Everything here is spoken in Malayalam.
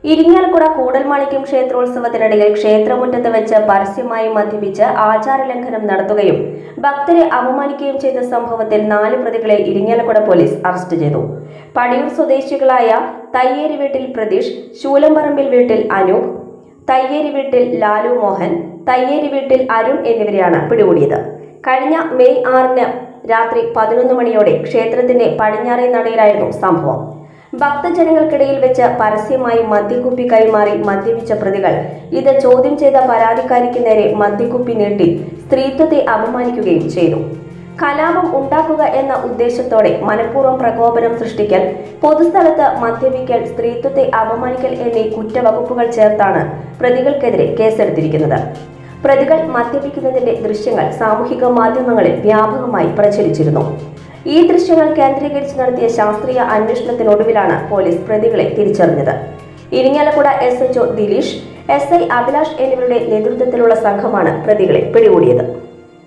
ഇരിങ്ങാലക്കുട കൂടൽമാണിക്യം ക്ഷേത്രോത്സവത്തിനിടയിൽ ക്ഷേത്രമുറ്റത്ത് വെച്ച് പരസ്യമായി മദ്യപിച്ച് ആചാരലംഘനം നടത്തുകയും ഭക്തരെ അപമാനിക്കുകയും ചെയ്ത സംഭവത്തിൽ 4 പ്രതികളെ ഇരിങ്ങാലക്കുട പോലീസ് അറസ്റ്റ് ചെയ്തു. പടിയൂർ സ്വദേശികളായ തയ്യേരി വീട്ടിൽ പ്രതീഷ്, ശൂലംപറമ്പിൽ വീട്ടിൽ അനൂപ്, തയ്യേരി വീട്ടിൽ ലാലു മോഹൻ, തയ്യേരി വീട്ടിൽ അരുൺ എന്നിവരെയാണ് പിടികൂടിയത്. കഴിഞ്ഞ മെയ് 6-ന് രാത്രി 11 മണിയോടെ ക്ഷേത്രത്തിന്റെ പടിഞ്ഞാറേ നടയിലായിരുന്നു സംഭവം. ഭക്തജനങ്ങൾക്കിടയിൽ വെച്ച് പരസ്യമായി മദ്യക്കുപ്പി കൈമാറി മദ്യപിച്ച പ്രതികൾ ഇത് ചോദ്യം ചെയ്ത പരാതിക്കാരിക്ക് നേരെ മദ്യക്കുപ്പി നീട്ടി സ്ത്രീത്വത്തെ അപമാനിക്കുകയും ചെയ്തു. കലാപം ഉണ്ടാക്കുക എന്ന ഉദ്ദേശത്തോടെ മനഃപൂർവ്വം പ്രകോപനം സൃഷ്ടിക്കൽ, പൊതുസ്ഥലത്ത് മദ്യപിക്കൽ, സ്ത്രീത്വത്തെ അപമാനിക്കൽ എന്നീ കുറ്റവകുപ്പുകൾ ചേർത്താണ് പ്രതികൾക്കെതിരെ കേസെടുത്തിരിക്കുന്നത്. പ്രതികൾ മദ്യപിക്കുന്നതിന്റെ ദൃശ്യങ്ങൾ സാമൂഹിക മാധ്യമങ്ങളിൽ വ്യാപകമായി പ്രചരിച്ചിരുന്നു. ഈ ദൃശ്യങ്ങൾ കേന്ദ്രീകരിച്ച് നടത്തിയ ശാസ്ത്രീയ അന്വേഷണത്തിനൊടുവിലാണ് പോലീസ് പ്രതികളെ തിരിച്ചറിഞ്ഞത്. ഇരിങ്ങാലക്കുട SHO ദിലീഷ്, SI അഭിലാഷ് എന്നിവരുടെ നേതൃത്വത്തിലുള്ള സംഘമാണ് പ്രതികളെ പിടികൂടിയത്.